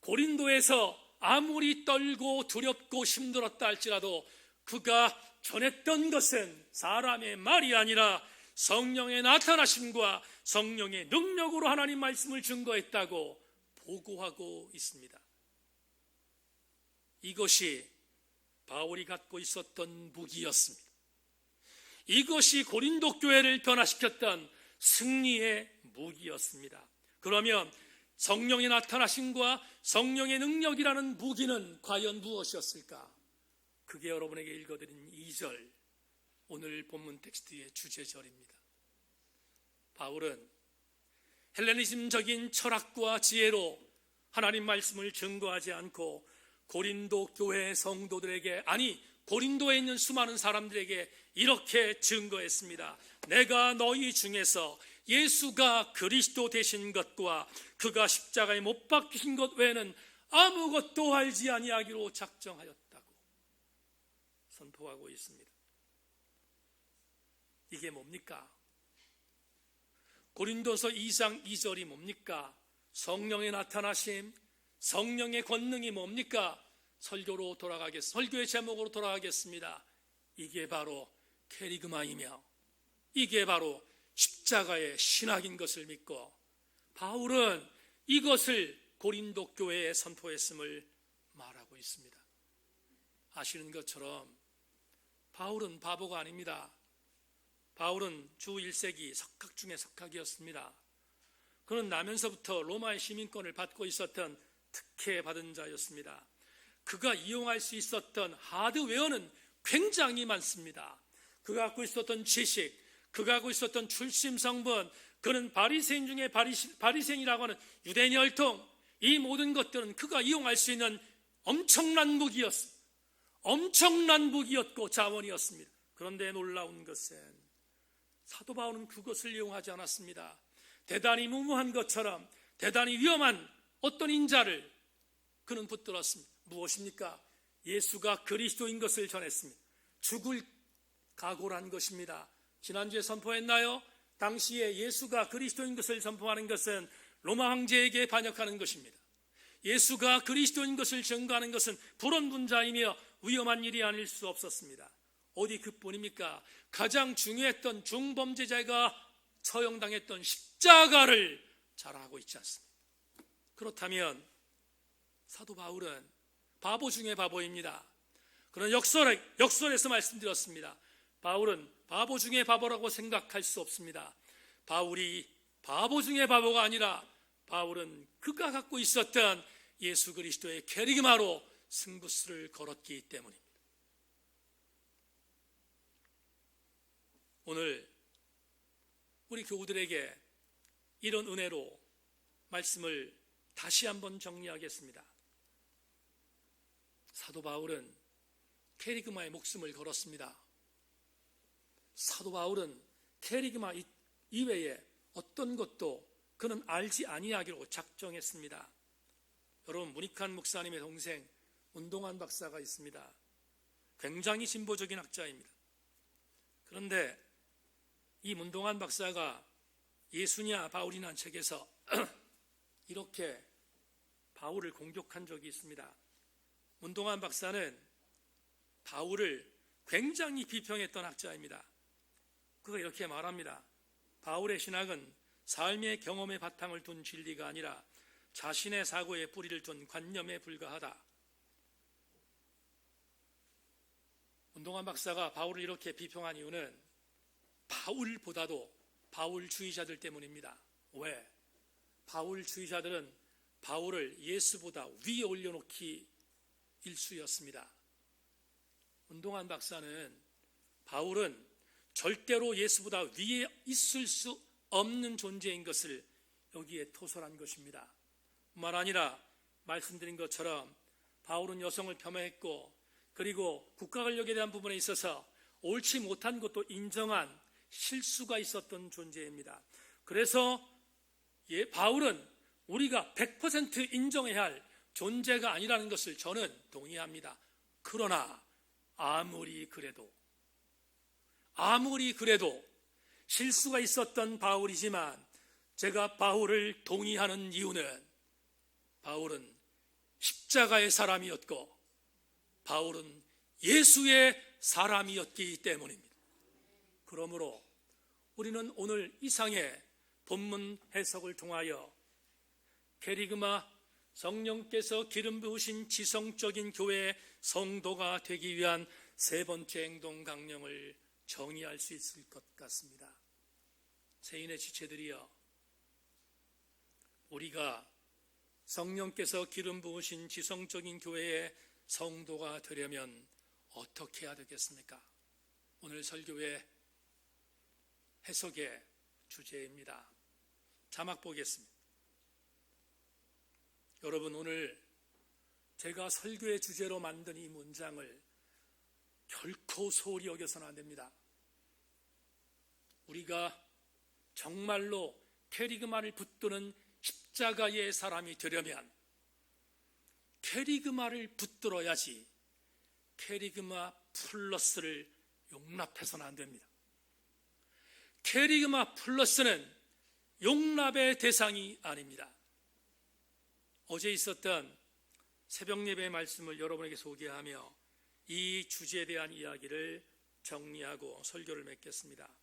고린도에서 아무리 떨고 두렵고 힘들었다 할지라도 그가 전했던 것은 사람의 말이 아니라 성령의 나타나심과 성령의 능력으로 하나님 말씀을 증거했다고 보고하고 있습니다. 이것이 바울이 갖고 있었던 무기였습니다. 이것이 고린도 교회를 변화시켰던 승리의 무기였습니다. 그러면 성령의 나타나심과 성령의 능력이라는 무기는 과연 무엇이었을까? 그게 여러분에게 읽어드린 2절, 오늘 본문 텍스트의 주제절입니다. 바울은 헬레니즘적인 철학과 지혜로 하나님 말씀을 증거하지 않고 고린도 교회 성도들에게, 아니 고린도에 있는 수많은 사람들에게 이렇게 증거했습니다. 내가 너희 중에서 예수가 그리스도 되신 것과 그가 십자가에 못 박히신 것 외에는 아무것도 알지 아니하기로 작정하였다고 선포하고 있습니다. 이게 뭡니까? 고린도서 2장 2절이 뭡니까? 성령의 나타나심, 성령의 권능이 뭡니까? 설교의 제목으로 돌아가겠습니다. 이게 바로 캐리그마이며 이게 바로 십자가의 신학인 것을 믿고 바울은 이것을 고린도 교회에 선포했음을 말하고 있습니다. 아시는 것처럼 바울은 바보가 아닙니다. 바울은 주 1세기 석학 중에 석학이었습니다. 그는 나면서부터 로마의 시민권을 받고 있었던 특혜 받은 자였습니다. 그가 이용할 수 있었던 하드웨어는 굉장히 많습니다. 그가 갖고 있었던 지식, 그가 갖고 있었던 출심 성분, 그는 바리새인 중에 바리새인이라고 하는 유대인 혈통, 이 모든 것들은 그가 이용할 수 있는 엄청난 무기였습니다. 엄청난 무기였고 자원이었습니다. 그런데 놀라운 것은 사도 바울은 그것을 이용하지 않았습니다. 대단히 무모한 것처럼 대단히 위험한 어떤 인자를 그는 붙들었습니다. 무엇입니까? 예수가 그리스도인 것을 전했습니다. 죽을 각오란 것입니다. 지난주에 선포했나요? 당시에 예수가 그리스도인 것을 선포하는 것은 로마 황제에게 반역하는 것입니다. 예수가 그리스도인 것을 증거하는 것은 불온 분자이며 위험한 일이 아닐 수 없었습니다. 어디 그뿐입니까? 가장 중요했던 중범죄자가 처형당했던 십자가를 잘 알고 있지 않습니까? 그렇다면 사도 바울은 바보 중에 바보입니다. 그런 역설에서 말씀드렸습니다. 바울은 바보 중에 바보라고 생각할 수 없습니다. 바울이 바보 중에 바보가 아니라 바울은 그가 갖고 있었던 예수 그리스도의 계리그마로 승부수를 걸었기 때문입니다. 오늘 우리 교우들에게 이런 은혜로 말씀을 다시 한번 정리하겠습니다. 사도 바울은 캐리그마의 목숨을 걸었습니다. 사도 바울은 캐리그마 이외에 어떤 것도 그는 알지 아니하기로 작정했습니다. 여러분, 문익환 목사님의 동생 문동환 박사가 있습니다. 굉장히 진보적인 학자입니다. 그런데 이 문동환 박사가 예수냐 바울이냐는 책에서 이렇게 바울을 공격한 적이 있습니다. 문동환 박사는 바울을 굉장히 비평했던 학자입니다. 그가 이렇게 말합니다. 바울의 신학은 삶의 경험의 바탕을 둔 진리가 아니라 자신의 사고에 뿌리를 둔 관념에 불과하다. 문동환 박사가 바울을 이렇게 비평한 이유는 바울보다도 바울주의자들 때문입니다. 왜? 바울주의자들은 바울을 예수보다 위에 올려놓기 일쑤였습니다. 문동환 박사는 바울은 절대로 예수보다 위에 있을 수 없는 존재인 것을 여기에 토설한 것입니다. 뿐만 아니라 말씀드린 것처럼 바울은 여성을 폄하했고, 그리고 국가권력에 대한 부분에 있어서 옳지 못한 것도 인정한 실수가 있었던 존재입니다. 그래서 바울은 우리가 100% 인정해야 할 존재가 아니라는 것을 저는 동의합니다. 그러나 아무리 그래도 실수가 있었던 바울이지만 제가 바울을 동의하는 이유는 바울은 십자가의 사람이었고 바울은 예수의 사람이었기 때문입니다. 그러므로 우리는 오늘 이상의 본문 해석을 통하여 게리그마 성령께서 기름 부으신 지성적인 교회의 성도가 되기 위한 세 번째 행동 강령을 정의할 수 있을 것 같습니다. 세인의 지체들이여, 우리가 성령께서 기름 부으신 지성적인 교회의 성도가 되려면 어떻게 해야 되겠습니까? 오늘 설교의 해석의 주제입니다. 자막 보겠습니다. 여러분, 오늘 제가 설교의 주제로 만든 이 문장을 결코 소홀히 여겨서는 안 됩니다. 우리가 정말로 캐리그마를 붙드는 십자가의 사람이 되려면 캐리그마를 붙들어야지 캐리그마 플러스를 용납해서는 안 됩니다. 캐리그마 플러스는 용납의 대상이 아닙니다. 어제 있었던 새벽 예배의 말씀을 여러분에게 소개하며 이 주제에 대한 이야기를 정리하고 설교를 맺겠습니다.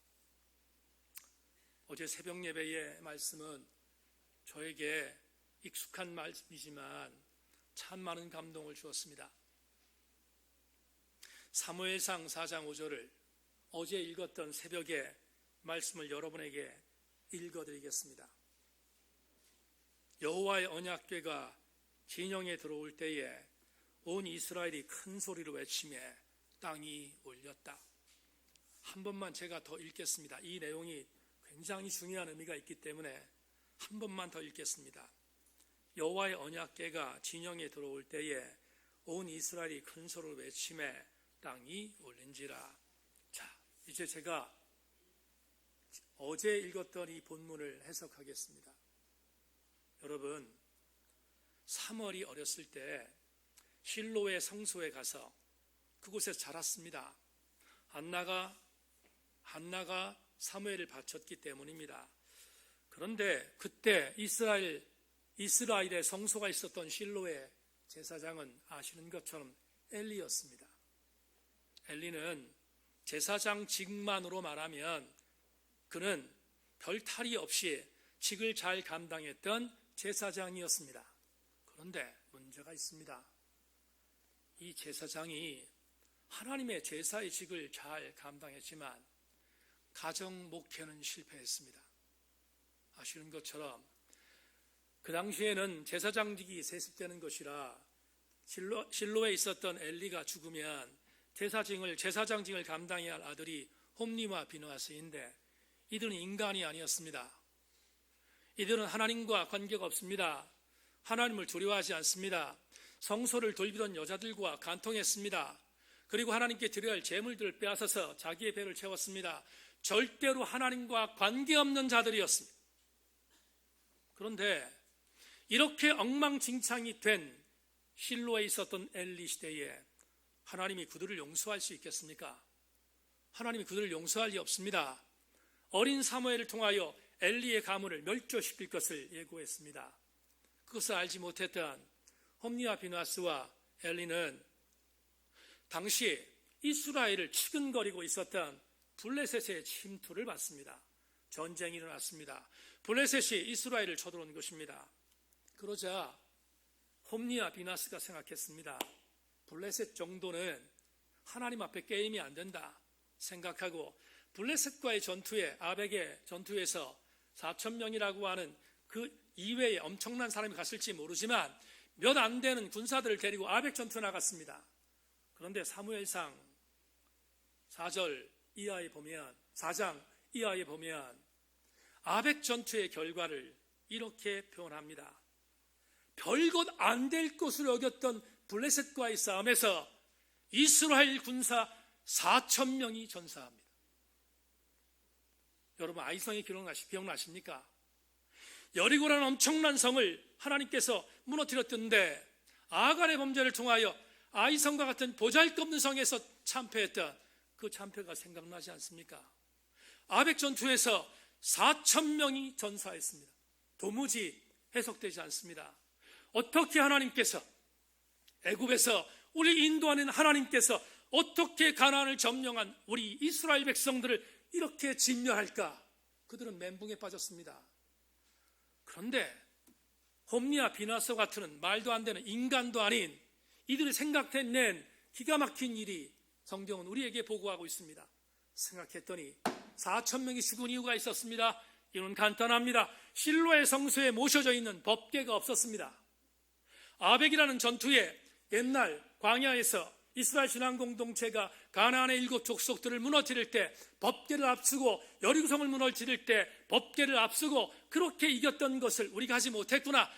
어제 새벽 예배의 말씀은 저에게 익숙한 말씀이지만 참 많은 감동을 주었습니다. 사무엘상 4장 5절을 어제 읽었던 새벽에 말씀을 여러분에게 읽어드리겠습니다. 여호와의 언약궤가 진영에 들어올 때에 온 이스라엘이 큰 소리로 외치며 땅이 울렸다. 한 번만 제가 더 읽겠습니다. 이 내용이 굉장히 중요한 의미가 있기 때문에 한 번만 더 읽겠습니다. 여호와의 언약궤가 진영에 들어올 때에 온 이스라엘이 큰 소리로 외치매 땅이 울린지라. 자, 이제 제가 어제 읽었던 이 본문을 해석하겠습니다. 여러분, 사무엘이 어렸을 때 실로의 성소에 가서 그곳에서 자랐습니다. 한나가 사무엘을 바쳤기 때문입니다. 그런데 그때 이스라엘의 성소가 있었던 실로의 제사장은 아시는 것처럼 엘리였습니다. 엘리는 제사장직만으로 말하면 그는 별 탈이 없이 직을 잘 감당했던 제사장이었습니다. 그런데 문제가 있습니다. 이 제사장이 하나님의 제사의 직을 잘 감당했지만 가정 목회는 실패했습니다. 아시는 것처럼 그 당시에는 제사장직이 세습되는 것이라 실로에 있었던 엘리가 죽으면 제사장직을 감당해야 할 아들이 홈리와 비느하스인데 이들은 인간이 아니었습니다. 이들은 하나님과 관계가 없습니다. 하나님을 두려워하지 않습니다. 성소를 돌비던 여자들과 간통했습니다. 그리고 하나님께 드려야 할 제물들을 빼앗아서 자기의 배를 채웠습니다. 절대로 하나님과 관계없는 자들이었습니다. 그런데 이렇게 엉망진창이 된 실로에 있었던 엘리 시대에 하나님이 그들을 용서할 수 있겠습니까? 하나님이 그들을 용서할 리 없습니다. 어린 사무엘을 통하여 엘리의 가문을 멸절시킬 것을 예고했습니다. 그것을 알지 못했던 홈리와 비느하스와 엘리는 당시 이스라엘을 치근거리고 있었던 블레셋의 침투를 받습니다. 전쟁이 일어났습니다. 블레셋이 이스라엘을 쳐들어온 것입니다. 그러자 홈리와 비느하스가 생각했습니다. 블레셋 정도는 하나님 앞에 게임이 안 된다 생각하고 블레셋과의 전투에 아벡의 전투에서 4,000명이라고 하는 그 이외에 엄청난 사람이 갔을지 모르지만 몇 안 되는 군사들을 데리고 아벡 전투에 나갔습니다. 그런데 사무엘상 4장 이하에 보면 아벡 전투의 결과를 이렇게 표현합니다. 별것 안 될 것으로 여겼던 블레셋과의 싸움에서 이스라엘 군사 4,000명이 전사합니다. 여러분 아이성의 기억나십니까? 여리고라는 엄청난 성을 하나님께서 무너뜨렸던데 아갈의 범죄를 통하여 아이성과 같은 보잘것없는 성에서 참패했던 그 참패가 생각나지 않습니까? 아벡 전투에서 4,000명이 전사했습니다. 도무지 해석되지 않습니다. 어떻게 하나님께서 애굽에서 우리 인도하는 하나님께서 어떻게 가나안을 점령한 우리 이스라엘 백성들을 이렇게 진멸할까? 그들은 멘붕에 빠졌습니다. 그런데 홈리와 비느하스 같은 말도 안 되는 인간도 아닌 이들이 생각해낸 기가 막힌 일이 성경은 우리에게 보고하고 있습니다. 생각했더니 4,000명이 죽은 이유가 있었습니다. 이유는 간단합니다. 실로의 성소에 모셔져 있는 법궤가 없었습니다. 아벡이라는 전투에 옛날 광야에서 이스라엘 신앙 공동체가 가나안의 7 족속들을 무너뜨릴 때 법궤를 앞서고 여리고성을 무너뜨릴 때 법궤를 앞서고 그렇게 이겼던 것을 우리가 하지 못했구나.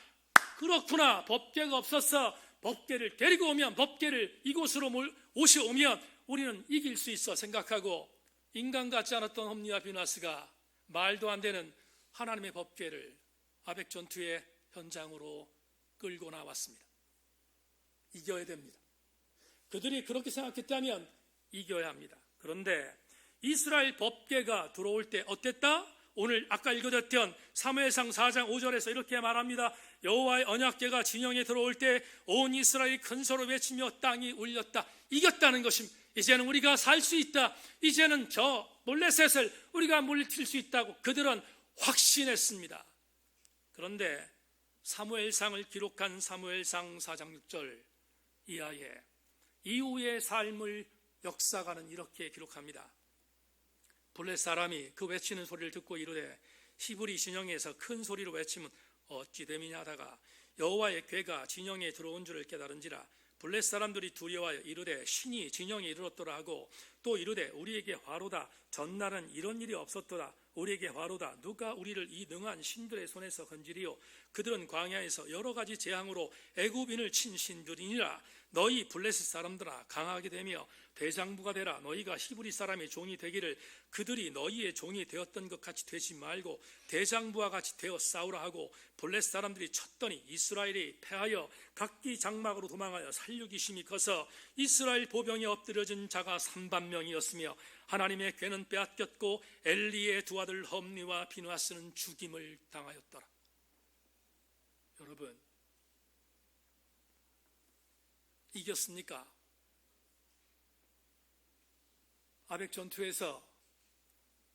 그렇구나. 법궤가 없었어. 법궤를 데리고 오면 법궤를 이곳으로 오시오면 우리는 이길 수 있어 생각하고 인간 같지 않았던 홈리와 비느하스가 말도 안 되는 하나님의 법궤를 아벡 전투의 현장으로 끌고 나왔습니다. 이겨야 됩니다. 그들이 그렇게 생각했다면 이겨야 합니다. 그런데 이스라엘 법궤가 들어올 때 어땠다? 오늘 아까 읽어줬던 사무엘상 4장 5절에서 이렇게 말합니다. 여호와의 언약궤가 진영에 들어올 때 온 이스라엘이 큰 소리로 외치며 땅이 울렸다. 이겼다는 것입니다. 이제는 우리가 살 수 있다. 이제는 저 블레셋을 우리가 물리칠 수 있다고 그들은 확신했습니다. 그런데 사무엘상을 기록한 사무엘상 4장 6절 이하에 이후의 삶을 역사가는 이렇게 기록합니다. 블레셋 사람이 그 외치는 소리를 듣고 이르되 히브리 진영에서 큰 소리로 외치면 어찌 됨이냐 하다가 여호와의 궤가 진영에 들어온 줄을 깨달은지라. 블레셋 사람들이 두려워하여 이르되 신이 진영에 이르렀더라 하고 또 이르되 우리에게 화로다. 전날은 이런 일이 없었더라. 우리에게 화로다. 누가 우리를 이 능한 신들의 손에서 건지리요. 그들은 광야에서 여러 가지 재앙으로 애굽인을 친 신들이니라. 너희 블레셋 사람들아 강하게 되며 대장부가 되라. 너희가 히브리 사람의 종이 되기를 그들이 너희의 종이 되었던 것 같이 되지 말고 대장부와 같이 되어 싸우라 하고, 블레셋 사람들이 쳤더니 이스라엘이 패하여 각기 장막으로 도망하여 살육이 심히 커서 이스라엘 보병에 엎드려진 자가 3만 명이었으며 하나님의 궤는 빼앗겼고 엘리의 두 아들 험리와 비누아스는 죽임을 당하였더라. 여러분, 이겼습니까? 아벡 전투에서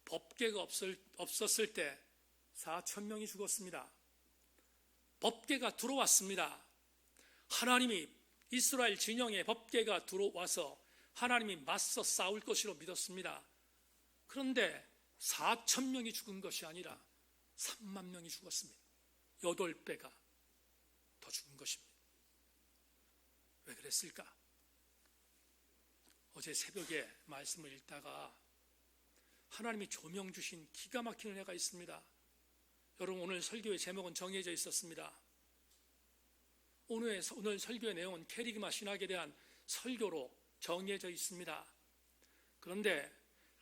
법궤가 없었을 때 4,000명이 죽었습니다. 법궤가 들어왔습니다. 하나님이 이스라엘 진영에 법궤가 들어와서 하나님이 맞서 싸울 것으로 믿었습니다. 그런데 4,000명이 죽은 것이 아니라 3만 명이 죽었습니다. 8배가 더 죽은 것입니다. 왜 그랬을까? 어제 새벽에 말씀을 읽다가 하나님이 조명 주신 기가 막힌 은혜가 있습니다. 여러분, 오늘 설교의 제목은 정해져 있었습니다. 오늘 설교의 내용은 캐리그마 신학에 대한 설교로 정해져 있습니다. 그런데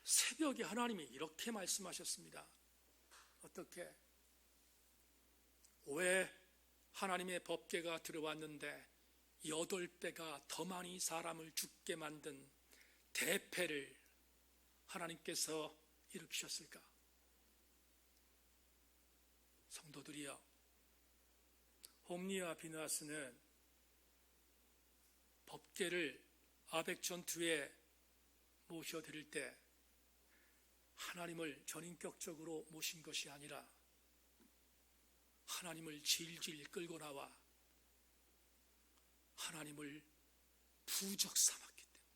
새벽에 하나님이 이렇게 말씀하셨습니다. 어떻게? 왜 하나님의 법궤가 들어왔는데 8배가 더 많이 사람을 죽게 만든 대패를 하나님께서 일으키셨을까? 성도들이여, 홈리와 비누아스는 법궤를 아벡 전투에 모셔드릴 때 하나님을 전인격적으로 모신 것이 아니라 하나님을 질질 끌고 나와 하나님을 부적 삼았기 때문에.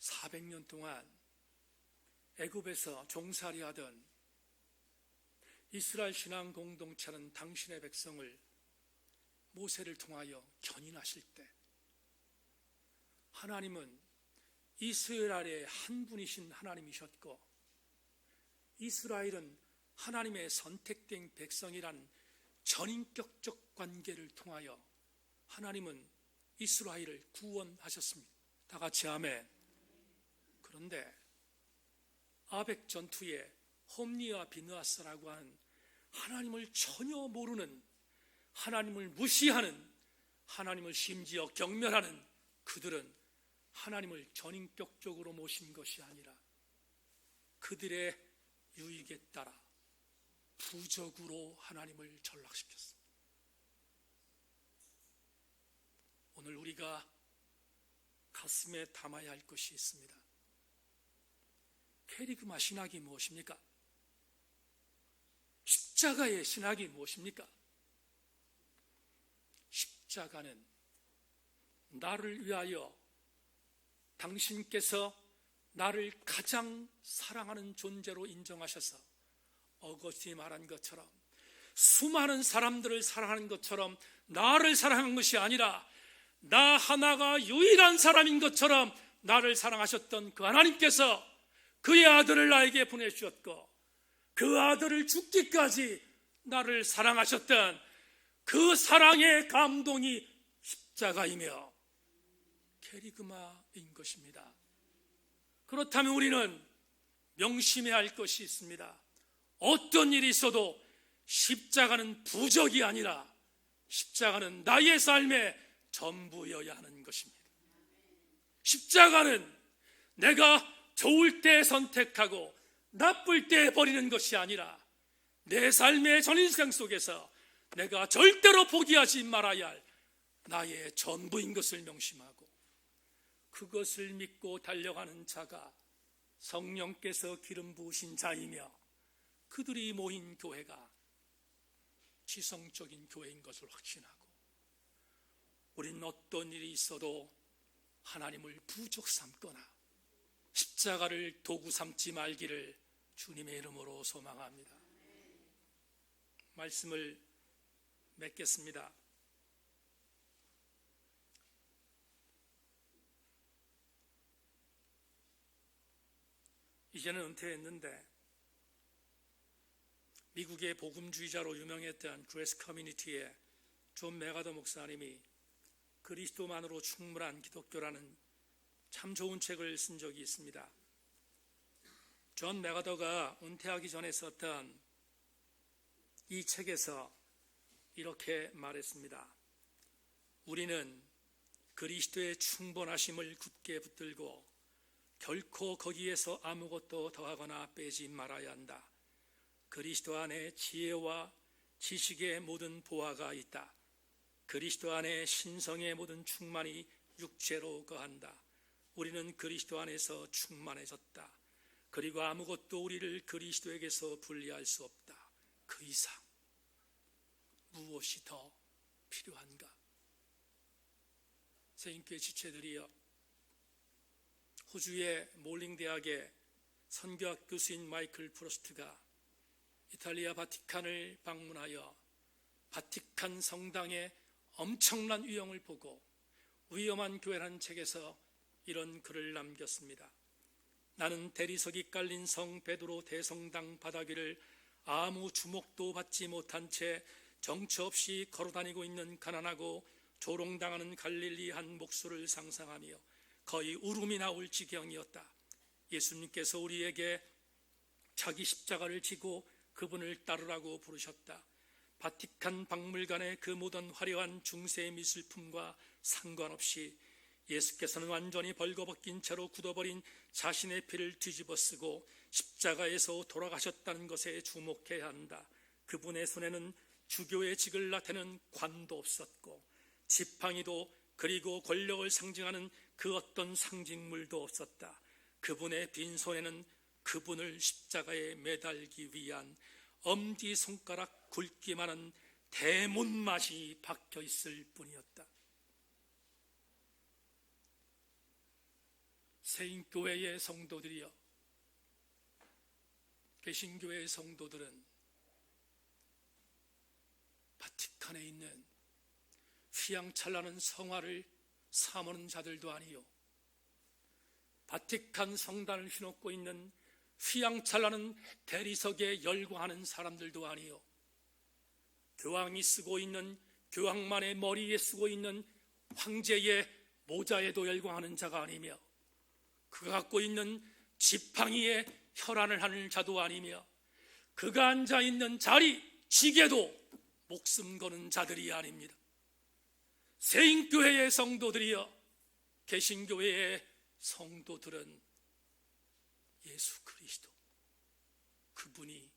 400년 동안 애굽에서 종살이하던 이스라엘 신앙 공동체는 당신의 백성을 모세를 통하여 견인하실 때 하나님은 이스라엘의 한 분이신 하나님이셨고, 이스라엘은 하나님의 선택된 백성이란 전인격적 관계를 통하여 하나님은 이스라엘을 구원하셨습니다. 다 같이 아멘. 그런데 아벡 전투에 홈리와 비느하스라고 하는 하나님을 전혀 모르는, 하나님을 무시하는, 하나님을 심지어 경멸하는 그들은 하나님을 전인격적으로 모신 것이 아니라 그들의 유익에 따라 부적으로 하나님을 전락시켰습니다. 오늘 우리가 가슴에 담아야 할 것이 있습니다. 캐리그마 신학이 무엇입니까? 십자가의 신학이 무엇입니까? 십자가는 나를 위하여 당신께서 나를 가장 사랑하는 존재로 인정하셔서 어거스틴이 말한 것처럼 수많은 사람들을 사랑하는 것처럼 나를 사랑한 것이 아니라 나 하나가 유일한 사람인 것처럼 나를 사랑하셨던 그 하나님께서 그의 아들을 나에게 보내주셨고, 그 아들을 죽기까지 나를 사랑하셨던 그 사랑의 감동이 십자가이며 캐리그마인 것입니다. 그렇다면 우리는 명심해야 할 것이 있습니다. 어떤 일이 있어도 십자가는 부적이 아니라 십자가는 나의 삶의 전부여야 하는 것입니다. 십자가는 내가 좋을 때 선택하고 나쁠 때 버리는 것이 아니라 내 삶의 전인생 속에서 내가 절대로 포기하지 말아야 할 나의 전부인 것을 명심하고 그것을 믿고 달려가는 자가 성령께서 기름 부으신 자이며 그들이 모인 교회가 지성적인 교회인 것을 확신하고, 우리는 어떤 일이 있어도 하나님을 부족 삼거나 십자가를 도구 삼지 말기를 주님의 이름으로 소망합니다. 말씀을 맺겠습니다. 이제는 은퇴했는데 미국의 복음주의자로 유명했던 그레이스 커뮤니티의 존 메가더 목사님이 그리스도만으로 충분한 기독교라는 참 좋은 책을 쓴 적이 있습니다. 존 메가더가 은퇴하기 전에 썼던 이 책에서 이렇게 말했습니다. 우리는 그리스도의 충분하심을 굳게 붙들고 결코 거기에서 아무것도 더하거나 빼지 말아야 한다. 그리스도 안에 지혜와 지식의 모든 보화가 있다. 그리스도 안에 신성의 모든 충만이 육체로 거한다. 우리는 그리스도 안에서 충만해졌다. 그리고 아무것도 우리를 그리스도에게서 분리할 수 없다. 그 이상 무엇이 더 필요한가? 세인교회 지체들이여, 호주의 몰링 대학의 선교학 교수인 마이클 프로스트가 이탈리아 바티칸을 방문하여 바티칸 성당의 엄청난 위형을 보고 위험한 교회라는 책에서 이런 글을 남겼습니다. 나는 대리석이 깔린 성 베드로 대성당 바닥 위를 아무 주목도 받지 못한 채 정처 없이 걸어다니고 있는 가난하고 조롱당하는 갈릴리 한 목수를 상상하며 거의 울음이 나올 지경이었다. 예수님께서 우리에게 자기 십자가를 지고 그분을 따르라고 부르셨다. 바티칸 박물관의 그 모든 화려한 중세 미술품과 상관없이 예수께서는 완전히 벌거벗긴 채로 굳어버린 자신의 피를 뒤집어 쓰고 십자가에서 돌아가셨다는 것에 주목해야 한다. 그분의 손에는 주교의 직을 나타내는 관도 없었고 지팡이도 그리고 권력을 상징하는 그 어떤 상징물도 없었다. 그분의 빈손에는 그분을 십자가에 매달기 위한 엄지손가락 굵기만한 대문맛이 박혀 있을 뿐이었다. 세인교회의 성도들이여, 개신교회의 성도들은 바티칸에 있는 휘황찬란한 성화를 사모하는 자들도 아니요, 바티칸 성단을 휘놓고 있는 휘황찬란한 대리석에 열광하는 사람들도 아니요, 교황이 쓰고 있는, 교황만의 머리에 쓰고 있는 황제의 모자에도 열광하는 자가 아니며, 그가 갖고 있는 지팡이에 혈안을 하는 자도 아니며, 그가 앉아있는 자리, 지게도 목숨 거는 자들이 아닙니다. 세인교회의 성도들이여, 개신교회의 성도들은 예수 그리스도, 그분이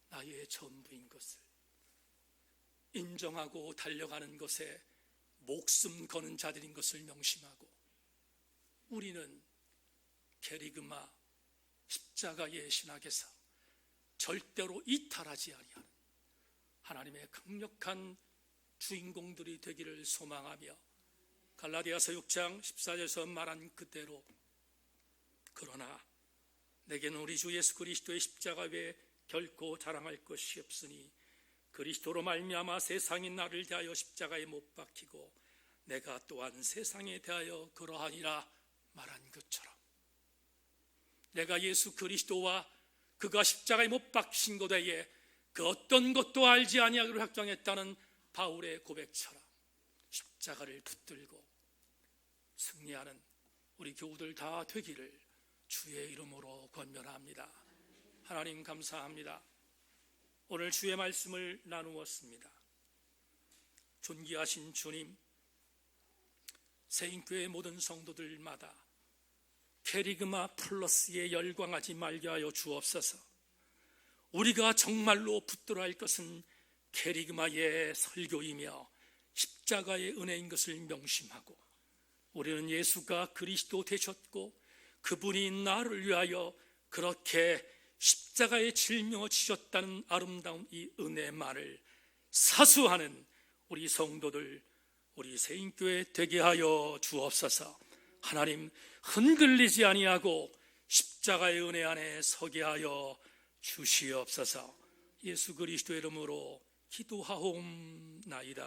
나의 전부인 것을 인정하고 달려가는 것에 목숨 거는 자들인 것을 명심하고, 우리는 게리그마 십자가의 신학에서 절대로 이탈하지 아니하는 하나님의 강력한 주인공들이 되기를 소망하며, 갈라디아서 6장 14절에서 말한 그대로, 그러나 내게는 우리 주 예수 그리스도의 십자가 외에 결코 자랑할 것이 없으니 그리스도로 말미암아 세상이 나를 대하여 십자가에 못 박히고 내가 또한 세상에 대하여 그러하니라 말한 것처럼, 내가 예수 그리스도와 그가 십자가에 못 박히신 것에 그 어떤 것도 알지 아니하기로 확정했다는 바울의 고백처럼 십자가를 붙들고 승리하는 우리 교우들 다 되기를 주의 이름으로 권면합니다. 하나님 감사합니다. 오늘 주의 말씀을 나누었습니다. 존귀하신 주님, 세인교회 모든 성도들마다 게리그마 플러스에 열광하지 말게 하여 주옵소서. 우리가 정말로 붙들어야 할 것은 게리그마의 설교이며 십자가의 은혜인 것을 명심하고, 우리는 예수가 그리스도 되셨고 그분이 나를 위하여 그렇게 십자가에 짊어지셨다는 아름다운 이 은혜만을 사수하는 우리 성도들, 우리 세인교회 되게 하여 주옵소서. 하나님, 흔들리지 아니하고 십자가의 은혜 안에 서게 하여 주시옵소서. 예수 그리스도의 이름으로 기도하옵나이다.